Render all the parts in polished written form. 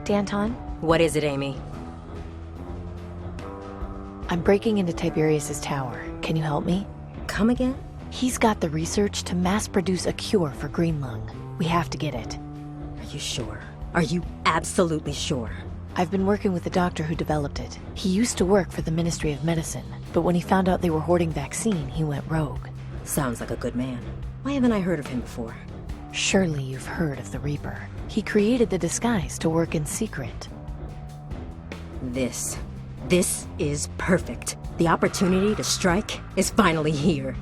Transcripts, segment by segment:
Danton? What is it, Amy? I'm breaking into Tiberius's tower. Can you help me? Come again? He's got the research to mass-produce a cure for green lung. We have to get it. Are you sure? Are you absolutely sure? I've been working with the doctor who developed it. He used to work for the Ministry of Medicine, but when he found out they were hoarding vaccine, he went rogue. Sounds like a good man. Why haven't I heard of him before? Surely you've heard of the Reaper. He created the disguise to work in secret. This is perfect. The opportunity to strike is finally here.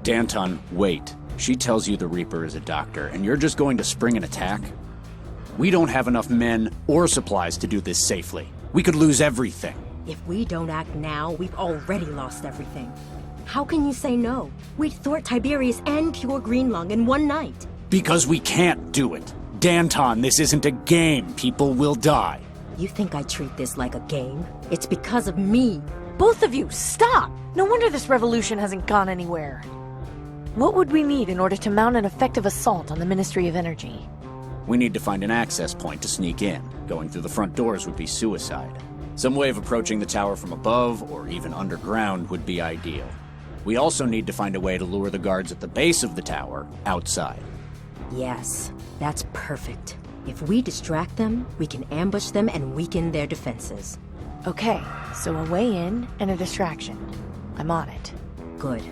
Danton, wait. She tells you the Reaper is a doctor, and you're just going to spring an attack? We don't have enough men or supplies to do this safely. We could lose everything. If we don't act now, we've already lost everything. How can you say no? We'd thwart Tiberius and cure green lung in one night. Because we can't do it. Danton, this isn't a game. People will die. You think I treat this like a game? It's because of me. Both of you, stop! No wonder this revolution hasn't gone anywhere. What would we need in order to mount an effective assault on the Ministry of Energy? We need to find an access point to sneak in. Going through the front doors would be suicide. Some way of approaching the tower from above, or even underground, would be ideal. We also need to find a way to lure the guards at the base of the tower outside. Yes, that's perfect. If we distract them, we can ambush them and weaken their defenses. Okay, so a way in and a distraction. I'm on it. Good.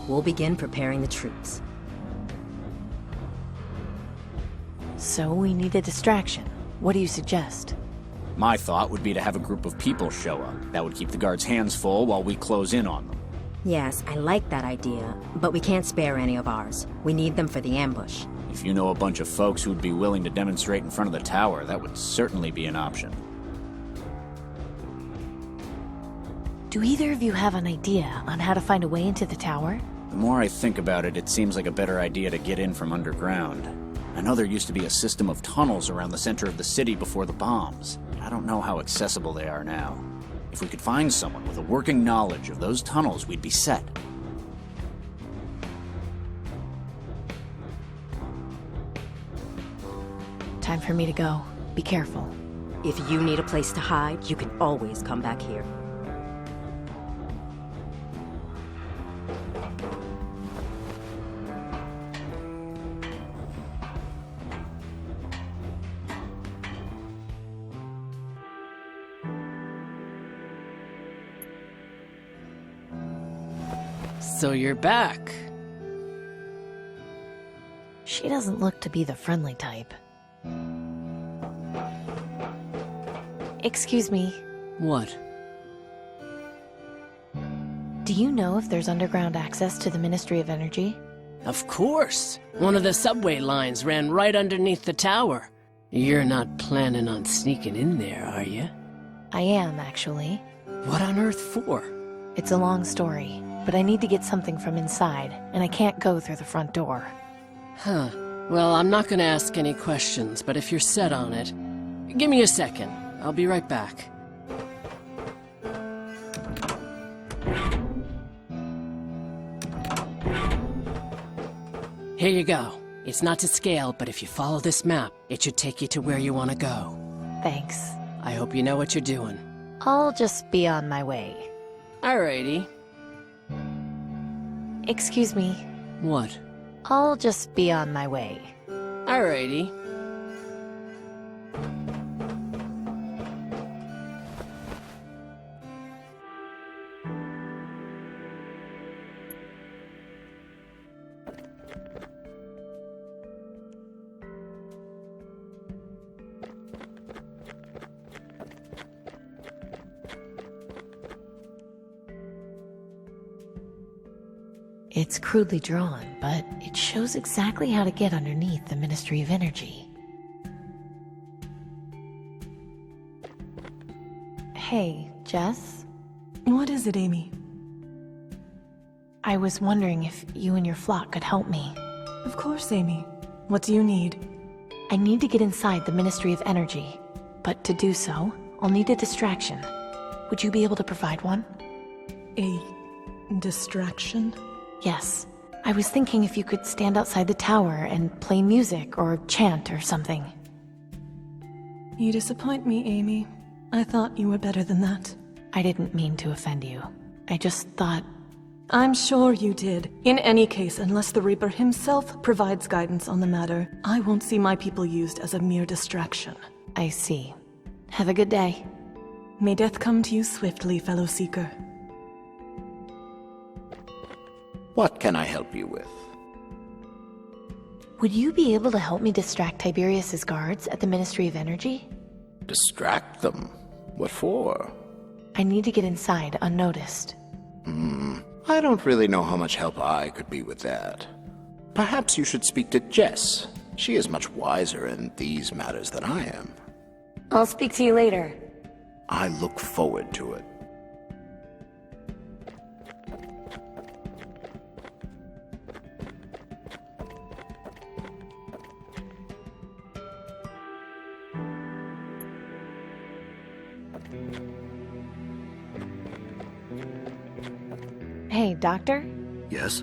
We'll begin preparing the troops. So we need a distraction. What do you suggest? My thought would be to have a group of people show up. That would keep the guards' hands full while we close in on them. Yes, I like that idea, but we can't spare any of ours. We need them for the ambush. If you know a bunch of folks who'd be willing to demonstrate in front of the tower, that would certainly be an option. Do either of you have an idea on how to find a way into the tower? The more I think about it, it seems like a better idea to get in from underground. I know there used to be a system of tunnels around the center of the city before the bombs. I don't know how accessible they are now. If we could find someone with a working knowledge of those tunnels, we'd be set. Time for me to go. Be careful. If you need a place to hide, you can always come back here. So you're back. She doesn't look to be the friendly type. Excuse me. What? Do you know if there's underground access to the Ministry of Energy? Of course. One of the subway lines ran right underneath the tower. You're not planning on sneaking in there, are you? I am, actually. What on earth for? It's a long story, but I need to get something from inside, and I can't go through the front door. Huh. Well, I'm not gonna ask any questions, but if you're set on it, give me a second. I'll be right back. Here you go. It's not to scale, but if you follow this map, it should take you to where you want to go. Thanks. I hope you know what you're doing. I'll just be on my way. Alrighty. Excuse me. What? I'll just be on my way. Alrighty. It's crudely drawn, but it shows exactly how to get underneath the Ministry of Energy. Hey, Jess? What is it, Amy? I was wondering if you and your flock could help me. Of course, Amy. What do you need? I need to get inside the Ministry of Energy, but to do so, I'll need a distraction. Would you be able to provide one? A distraction? Yes. I was thinking if you could stand outside the tower and play music or chant or something. You disappoint me, Amy. I thought you were better than that. I didn't mean to offend you. I just thought... I'm sure you did. In any case, unless the Reaper himself provides guidance on the matter, I won't see my people used as a mere distraction. I see. Have a good day. May death come to you swiftly, fellow Seeker. What can I help you with? Would you be able to help me distract Tiberius's guards at the Ministry of Energy? Distract them? What for? I need to get inside unnoticed. I don't really know how much help I could be with that. Perhaps you should speak to Jess. She is much wiser in these matters than I am. I'll speak to you later. I look forward to it. Hey, Doctor? Yes?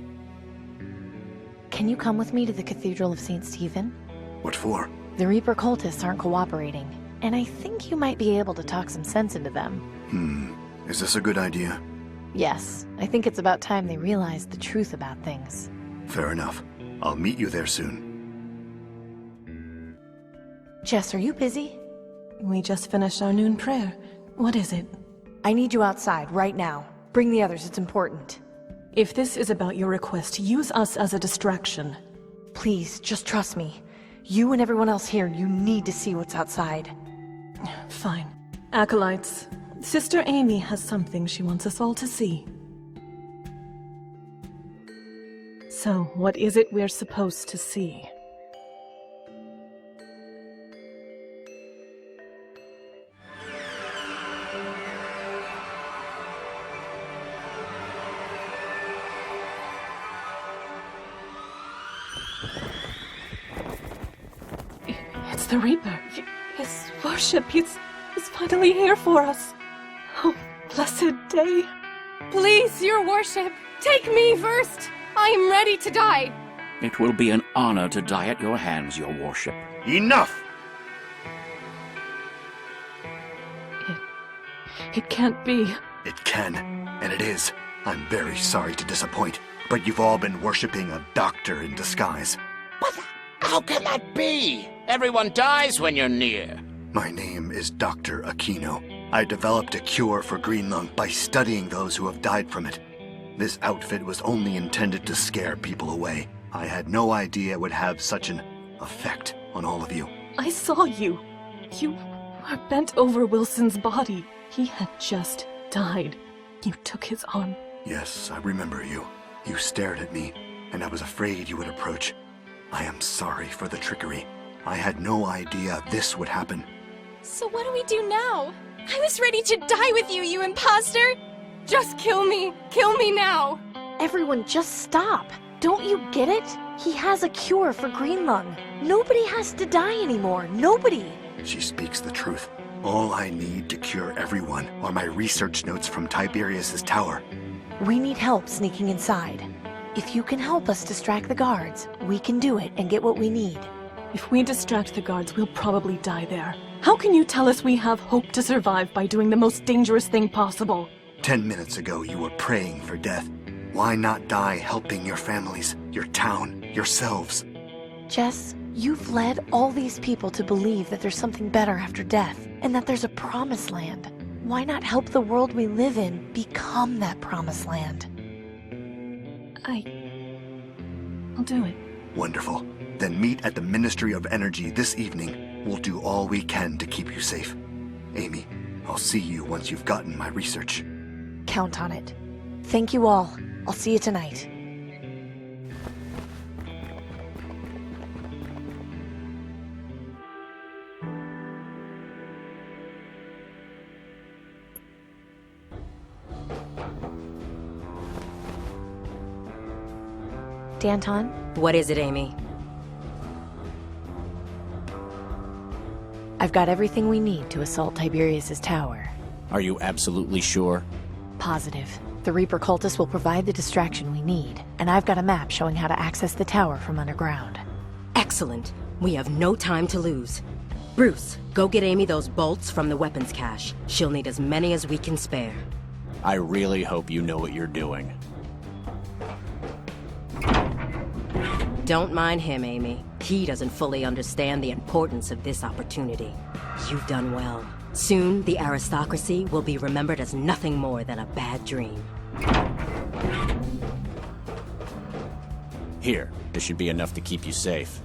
Can you come with me to the Cathedral of St. Stephen? What for? The Reaper cultists aren't cooperating, and I think you might be able to talk some sense into them. Is this a good idea? Yes, I think it's about time they realized the truth about things. Fair enough. I'll meet you there soon. Jess, are you busy? We just finished our noon prayer. What is it? I need you outside, right now. Bring the others, it's important. If this is about your request, use us as a distraction. Please, just trust me. You and everyone else here, you need to see what's outside. Fine. Acolytes, Sister Amy has something she wants us all to see. So, what is it we're supposed to see? It's the Reaper. His worship. He's finally here for us. Oh, blessed day. Please, your worship, take me first. I am ready to die. It will be an honor to die at your hands, your worship. Enough! It can't be. It can, and it is. I'm very sorry to disappoint, but you've all been worshipping a doctor in disguise. But how can that be? Everyone dies when you're near. My name is Dr. Aquino. I developed a cure for green lung by studying those who have died from it. This outfit was only intended to scare people away. I had no idea it would have such an effect on all of you. I saw you. You were bent over Wilson's body. He had just died. You took his arm. Yes, I remember you. You stared at me, and I was afraid you would approach. I am sorry for the trickery. I had no idea this would happen. So what do we do now? I was ready to die with you, you imposter! Just kill me! Kill me now! Everyone, just stop! Don't you get it? He has a cure for green lung. Nobody has to die anymore. Nobody! She speaks the truth. All I need to cure everyone are my research notes from Tiberius's tower. We need help sneaking inside. If you can help us distract the guards, we can do it and get what we need. If we distract the guards, we'll probably die there. How can you tell us we have hope to survive by doing the most dangerous thing possible? 10 minutes ago, you were praying for death. Why not die helping your families, your town, yourselves? Jess, you've led all these people to believe that there's something better after death, and that there's a promised land. Why not help the world we live in become that promised land? I'll do it. Wonderful. Then meet at the Ministry of Energy this evening. We'll do all we can to keep you safe. Amy, I'll see you once you've gotten my research. Count on it. Thank you all. I'll see you tonight. Danton? What is it, Amy? I've got everything we need to assault Tiberius's tower. Are you absolutely sure? Positive. The Reaper cultists will provide the distraction we need, and I've got a map showing how to access the tower from underground. Excellent. We have no time to lose. Bruce, go get Amy those bolts from the weapons cache. She'll need as many as we can spare. I really hope you know what you're doing. Don't mind him, Amy. He doesn't fully understand the importance of this opportunity. You've done well. Soon, the aristocracy will be remembered as nothing more than a bad dream. Here, this should be enough to keep you safe.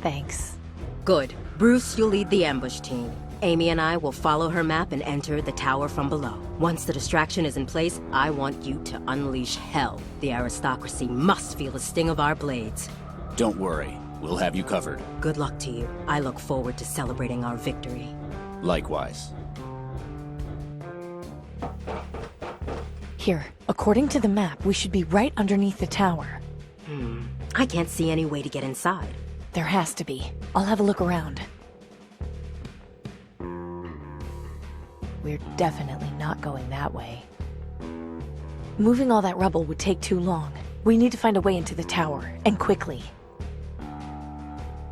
Thanks. Good. Bruce, you'll lead the ambush team. Amy and I will follow her map and enter the tower from below. Once the distraction is in place, I want you to unleash hell. The aristocracy must feel the sting of our blades. Don't worry, we'll have you covered. Good luck to you. I look forward to celebrating our victory. Likewise. Here, according to the map, we should be right underneath the tower. I can't see any way to get inside. There has to be. I'll have a look around. We're definitely not going that way. Moving all that rubble would take too long. We need to find a way into the tower, and quickly.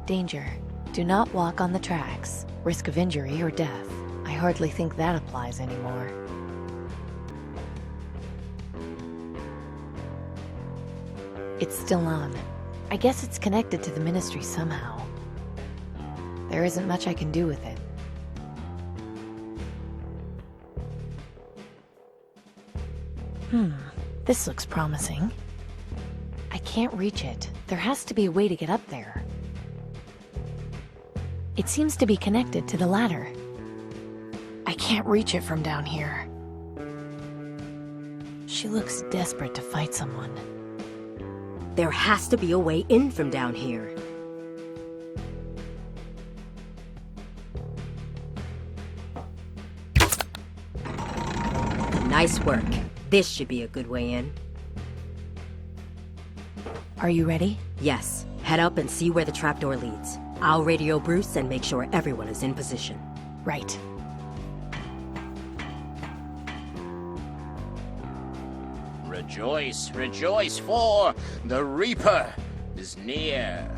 Danger. Do not walk on the tracks. Risk of injury or death. I hardly think that applies anymore. It's still on. I guess it's connected to the ministry somehow. There isn't much I can do with it. This looks promising. I can't reach it. There has to be a way to get up there. It seems to be connected to the ladder. I can't reach it from down here. She looks desperate to fight someone. There has to be a way in from down here. Nice work. This should be a good way in. Are you ready? Yes. Head up and see where the trapdoor leads. I'll radio Bruce and make sure everyone is in position. Right. Rejoice, rejoice, for the Reaper is near.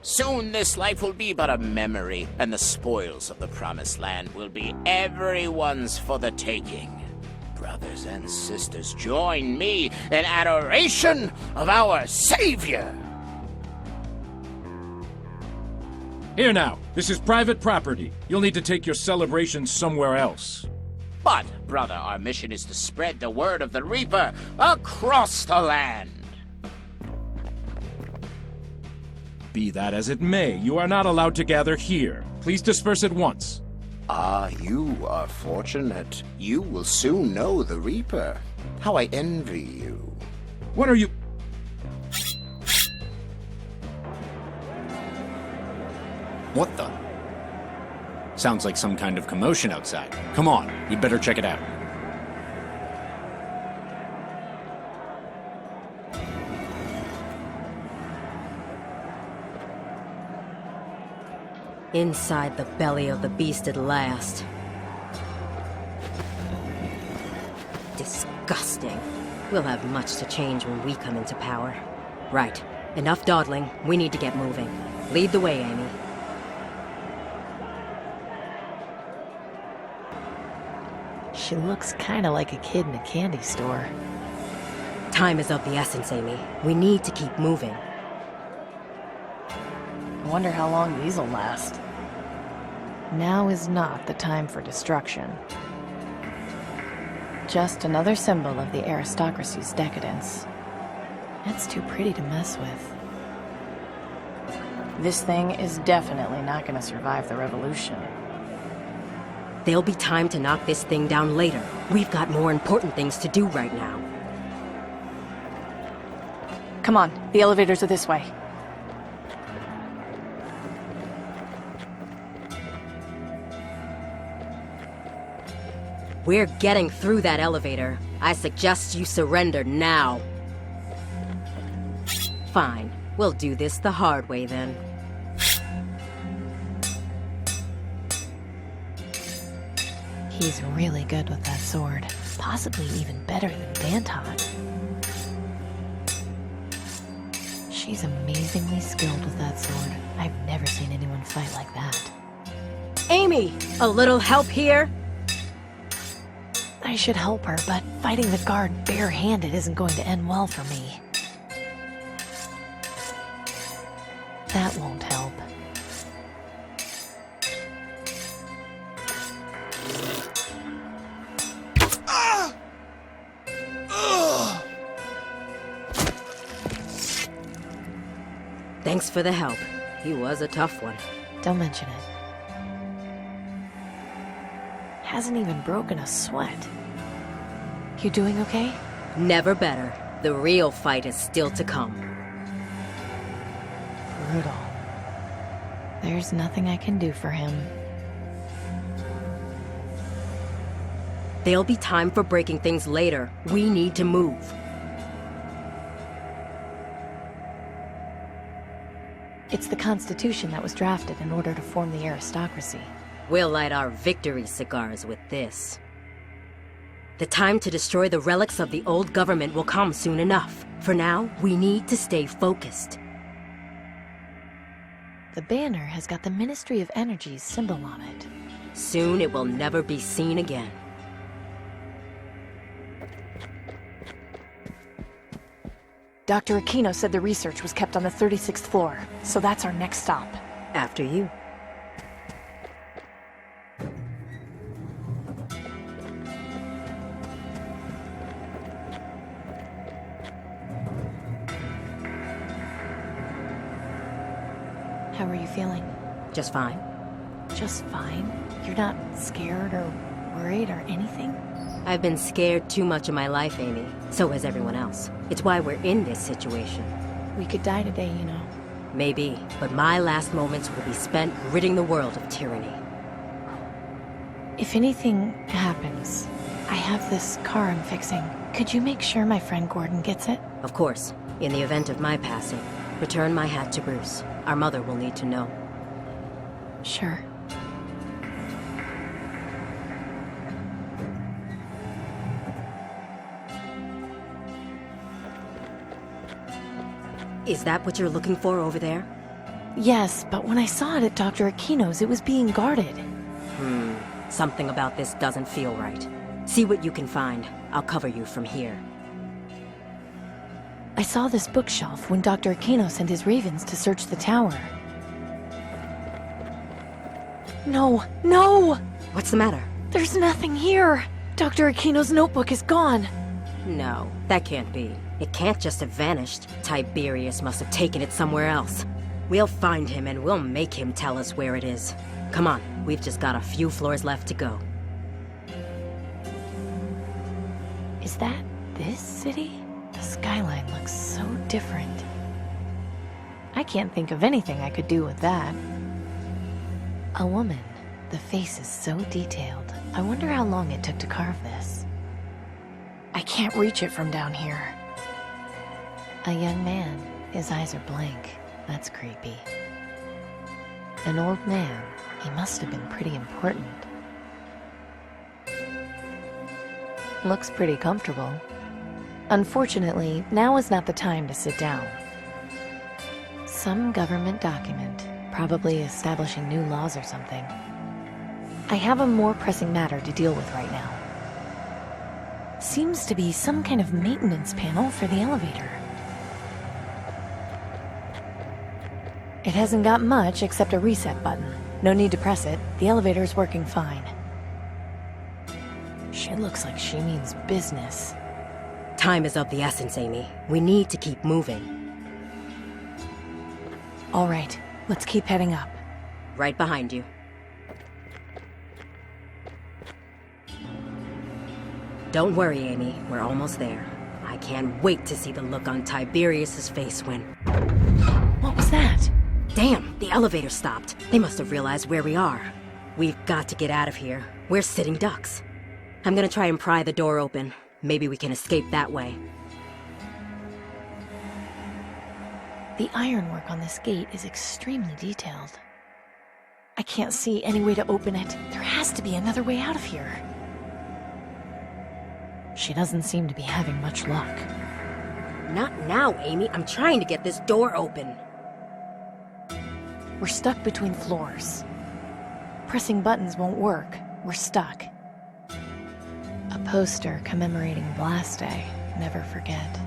Soon this life will be but a memory, and the spoils of the Promised Land will be everyone's for the taking. Brothers and sisters, join me in adoration of our Savior. Here now, this is private property. You'll need to take your celebrations somewhere else. But, brother, our mission is to spread the word of the Reaper across the land. Be that as it may, you are not allowed to gather here. Please disperse at once. Ah, you are fortunate. You will soon know the Reaper. How I envy you. What are you... What the? Sounds like some kind of commotion outside. Come on, you'd better check it out. Inside the belly of the beast at last. Disgusting. We'll have much to change when we come into power. Right. Enough dawdling. We need to get moving. Lead the way, Amy. She looks kinda like a kid in a candy store. Time is of the essence, Amy. We need to keep moving. I wonder how long these'll last. Now is not the time for destruction. Just another symbol of the aristocracy's decadence. That's too pretty to mess with. This thing is definitely not gonna survive the revolution. There'll be time to knock this thing down later. We've got more important things to do right now. Come on, the elevators are this way. We're getting through that elevator. I suggest you surrender now. Fine. We'll do this the hard way then. He's really good with that sword. Possibly even better than Danton. She's amazingly skilled with that sword. I've never seen anyone fight like that. Amy, a little help here? I should help her, but fighting the guard barehanded isn't going to end well for me. That won't help. Thanks for the help. He was a tough one. Don't mention it. Hasn't even broken a sweat. You doing okay? Never better. The real fight is still to come. Brutal. There's nothing I can do for him. There'll be time for breaking things later. We need to move. It's the Constitution that was drafted in order to form the aristocracy. We'll light our victory cigars with this. The time to destroy the relics of the old government will come soon enough. For now, we need to stay focused. The banner has got the Ministry of Energy's symbol on it. Soon it will never be seen again. Dr. Aquino said the research was kept on the 36th floor, so that's our next stop. After you. How are you feeling? Just fine. Just fine? You're not scared or worried or anything? I've been scared too much in my life, Amy. So has everyone else. It's why we're in this situation. We could die today, you know. Maybe, but my last moments will be spent ridding the world of tyranny. If anything happens, I have this car I'm fixing. Could you make sure my friend Gordon gets it? Of course. In the event of my passing, return my hat to Bruce. Our mother will need to know. Sure. Is that what you're looking for over there? Yes, but when I saw it at Dr. Aquino's, it was being guarded. Something about this doesn't feel right. See what you can find. I'll cover you from here. I saw this bookshelf when Dr. Aquino sent his ravens to search the tower. No, no! What's the matter? There's nothing here! Dr. Aquino's notebook is gone! No, that can't be. It can't just have vanished. Tiberius must have taken it somewhere else. We'll find him and we'll make him tell us where it is. Come on, we've just got a few floors left to go. Is that this city? The skyline looks so different. I can't think of anything I could do with that. A woman. The face is so detailed. I wonder how long it took to carve this. I can't reach it from down here. A young man. His eyes are blank. That's creepy. An old man. He must have been pretty important. Looks pretty comfortable. Unfortunately, now is not the time to sit down. Some government document, probably establishing new laws or something. I have a more pressing matter to deal with right now. Seems to be some kind of maintenance panel for the elevator. It hasn't got much except a reset button. No need to press it. The elevator's working fine. She looks like she means business. Time is of the essence, Amy. We need to keep moving. All right, let's keep heading up. Right behind you. Don't worry, Amy. We're almost there. I can't wait to see the look on Tiberius's face when... What was that? Damn, the elevator stopped. They must have realized where we are. We've got to get out of here. We're sitting ducks. I'm gonna try and pry the door open. Maybe we can escape that way. The ironwork on this gate is extremely detailed. I can't see any way to open it. There has to be another way out of here. She doesn't seem to be having much luck. Not now, Amy. I'm trying to get this door open. We're stuck between floors. Pressing buttons won't work. We're stuck. A poster commemorating Blast Day. Never forget.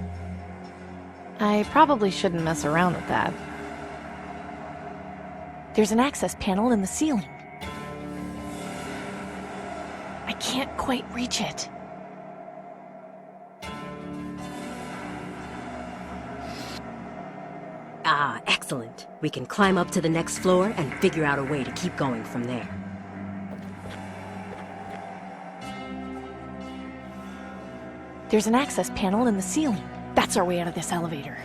I probably shouldn't mess around with that. There's an access panel in the ceiling. I can't quite reach it. Ah, excellent. We can climb up to the next floor and figure out a way to keep going from there. There's an access panel in the ceiling. That's our way out of this elevator.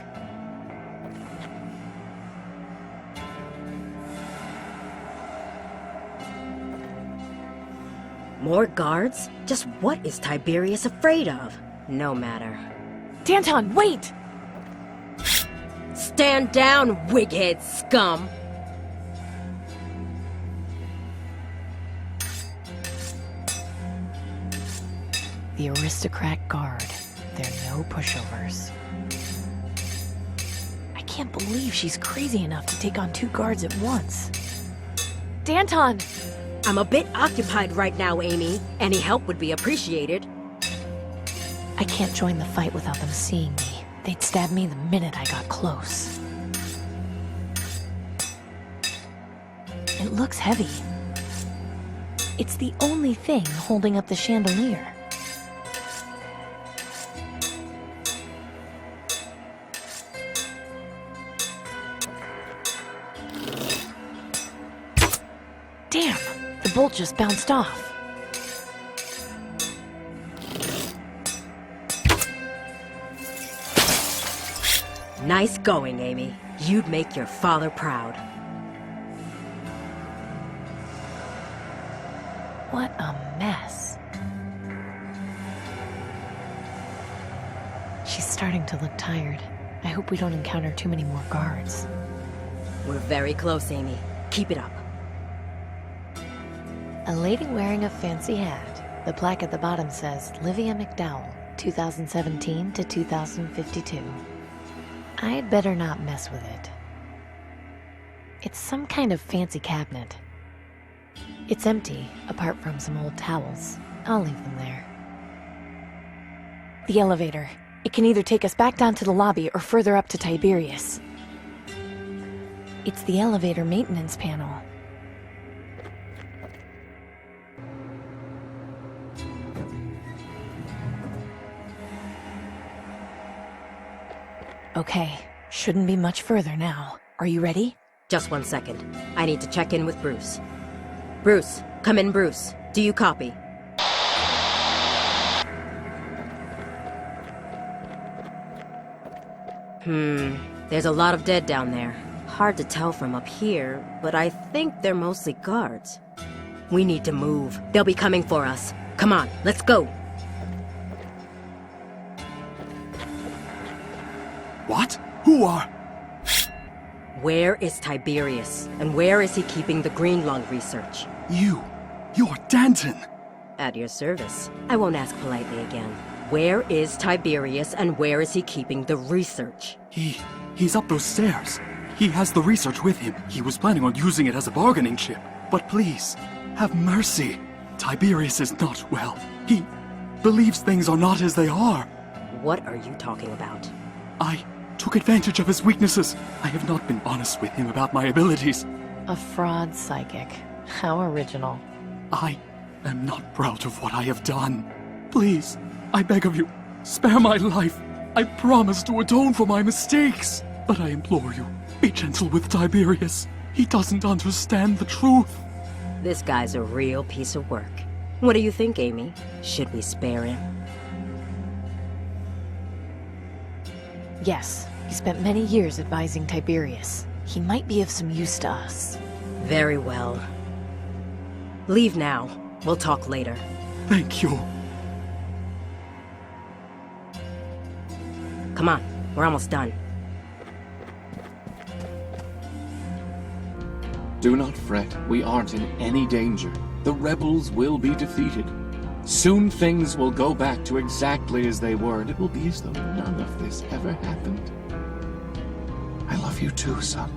More guards? Just what is Tiberius afraid of? No matter. Danton, wait! Stand down, wighead scum! The aristocrat guard. They're no pushovers. I can't believe she's crazy enough to take on 2 guards at once. Danton! I'm a bit occupied right now, Amy. Any help would be appreciated. I can't join the fight without them seeing me. They'd stab me the minute I got close. It looks heavy. It's the only thing holding up the chandelier. Damn! The bolt just bounced off. Nice going, Amy. You'd make your father proud. What a mess. She's starting to look tired. I hope we don't encounter too many more guards. We're very close, Amy. Keep it up. A lady wearing a fancy hat. The plaque at the bottom says, Livia McDowell, 2017 to 2052. I'd better not mess with it. It's some kind of fancy cabinet. It's empty, apart from some old towels. I'll leave them there. The elevator. It can either take us back down to the lobby or further up to Tiberius. It's the elevator maintenance panel. Okay, shouldn't be much further now. Are you ready? Just 1 second. I need to check in with Bruce. Bruce, come in, Bruce. Do you copy? There's a lot of dead down there. Hard to tell from up here, but I think they're mostly guards. We need to move. They'll be coming for us. Come on, let's go. What? Who are... Where is Tiberius? And where is he keeping the green lung research? You're Danton. At your service. I won't ask politely again. Where is Tiberius and where is he keeping the research? He's up those stairs. He has the research with him. He was planning on using it as a bargaining chip. But please, have mercy. Tiberius is not well. He believes things are not as they are. What are you talking about? I took advantage of his weaknesses. I have not been honest with him about my abilities. A fraud psychic. How original. I am not proud of what I have done. Please, I beg of you, spare my life. I promise to atone for my mistakes. But I implore you, be gentle with Tiberius. He doesn't understand the truth. This guy's a real piece of work. What do you think, Amy? Should we spare him? Yes, he spent many years advising Tiberius. He might be of some use to us. Very well. Leave now. We'll talk later. Thank you. Come on, we're almost done. Do not fret, we aren't in any danger. The rebels will be defeated. Soon things will go back to exactly as they were, and it will be as though none of this ever happened. I love you too, son.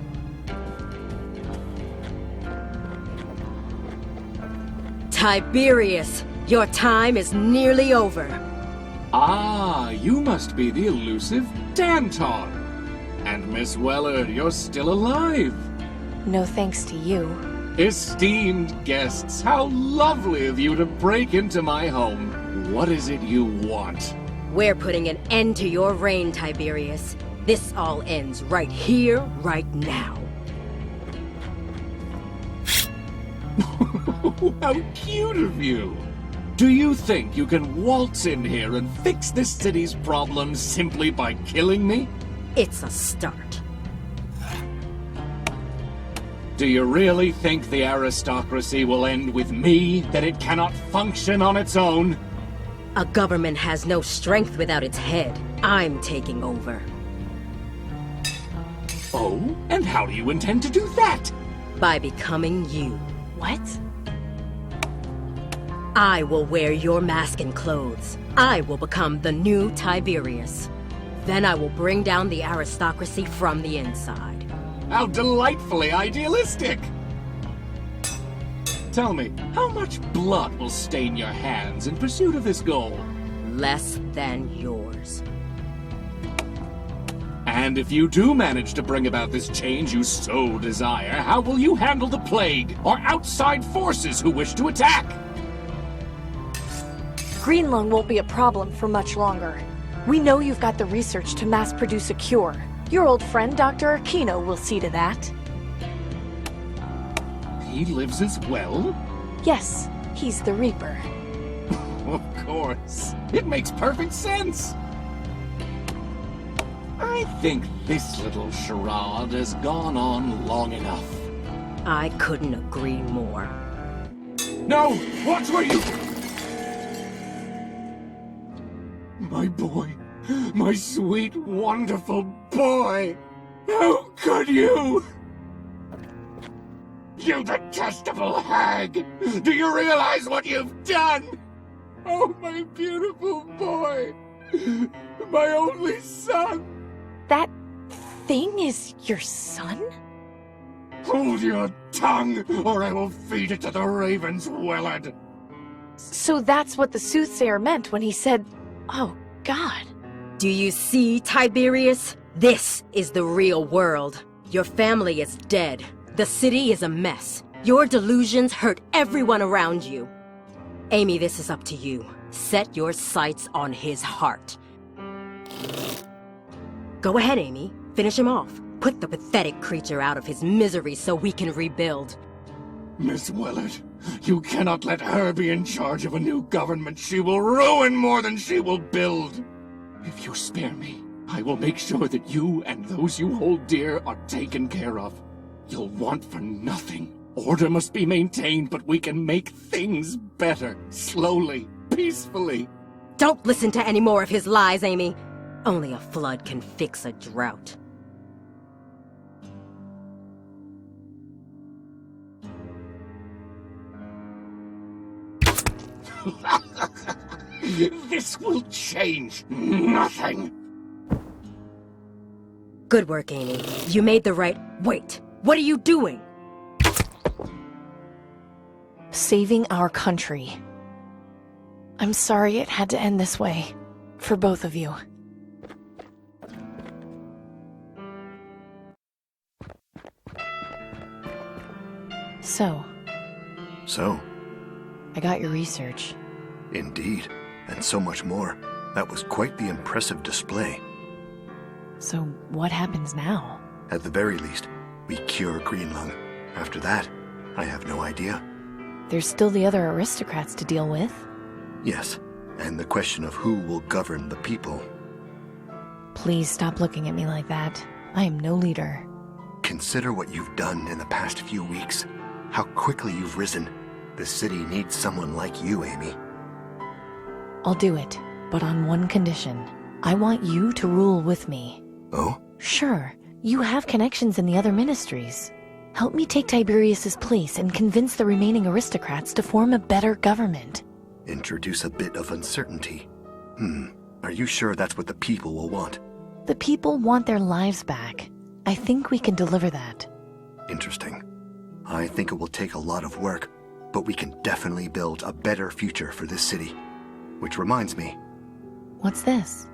Tiberius, your time is nearly over. Ah, you must be the elusive Danton. And Miss Wellard, you're still alive. No thanks to you. Esteemed guests, how lovely of you to break into my home. What is it you want? We're putting an end to your reign, Tiberius. This all ends right here, right now. How cute of you! Do you think you can waltz in here and fix this city's problems simply by killing me? It's a start. Do you really think the aristocracy will end with me, that it cannot function on its own? A government has no strength without its head. I'm taking over. Oh? And how do you intend to do that? By becoming you. What? I will wear your mask and clothes. I will become the new Tiberius. Then I will bring down the aristocracy from the inside. How delightfully idealistic! Tell me, how much blood will stain your hands in pursuit of this goal? Less than yours. And if you do manage to bring about this change you so desire, how will you handle the plague, or outside forces who wish to attack? Green Lung won't be a problem for much longer. We know you've got the research to mass-produce a cure. Your old friend, Dr. Aquino, will see to that. He lives as well? Yes, he's the Reaper. Of course. It makes perfect sense. I think this little charade has gone on long enough. I couldn't agree more. No! Watch where you... My boy. My sweet, wonderful boy! How could you? You detestable hag! Do you realize what you've done? Oh, my beautiful boy! My only son! That thing is your son? Hold your tongue, or I will feed it to the ravens, Willard! So that's what the soothsayer meant when he said, "Oh, God." Do you see, Tiberius? This is the real world. Your family is dead. The city is a mess. Your delusions hurt everyone around you. Amy, this is up to you. Set your sights on his heart. Go ahead, Amy. Finish him off. Put the pathetic creature out of his misery so we can rebuild. Miss Willard, you cannot let her be in charge of a new government. She will ruin more than she will build. If you spare me, I will make sure that you and those you hold dear are taken care of. You'll want for nothing. Order must be maintained, but we can make things better. Slowly, peacefully. Don't listen to any more of his lies, Amy. Only a flood can fix a drought. This will change nothing. Good work, Amy. You made the right... Wait! What are you doing? Saving our country. I'm sorry it had to end this way. For both of you. So, I got your research. Indeed, and so much more. That was quite the impressive display. So, what happens now? At the very least, we cure Green Lung. After that, I have no idea. There's still the other aristocrats to deal with. Yes, and the question of who will govern the people. Please stop looking at me like that. I am no leader. Consider what you've done in the past few weeks. How quickly you've risen. The city needs someone like you, Amy. I'll do it, but on one condition. I want you to rule with me. Oh? Sure, you have connections in the other ministries. Help me take Tiberius's place and convince the remaining aristocrats to form a better government. Introduce a bit of uncertainty. Are you sure that's what the people will want? The people want their lives back. I think we can deliver that. Interesting. I think it will take a lot of work, but we can definitely build a better future for this city. Which reminds me. What's this?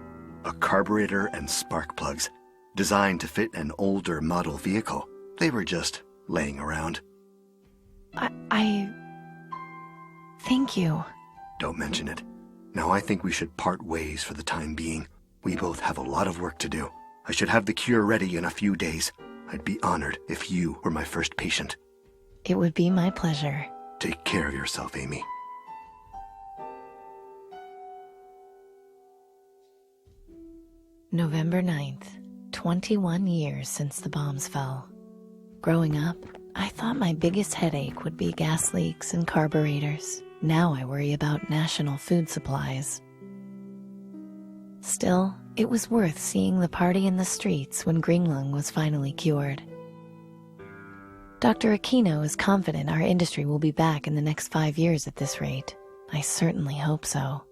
A carburetor and spark plugs, designed to fit an older model vehicle. They were just laying around. Thank you. Don't mention it. Now I think we should part ways for the time being. We both have a lot of work to do. I should have the cure ready in a few days. I'd be honored if you were my first patient. It would be my pleasure. Take care of yourself, Amy. November 9th, 21 years since the bombs fell. Growing up, I thought my biggest headache would be gas leaks and carburetors. Now I worry about national food supplies. Still, it was worth seeing the party in the streets when Gringlung was finally cured. Dr. Aquino is confident our industry will be back in the next 5 years at this rate. I certainly hope so.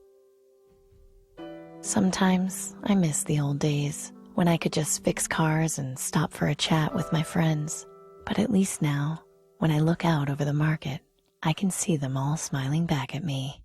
Sometimes I miss the old days when I could just fix cars and stop for a chat with my friends. But at least now, when I look out over the market, I can see them all smiling back at me.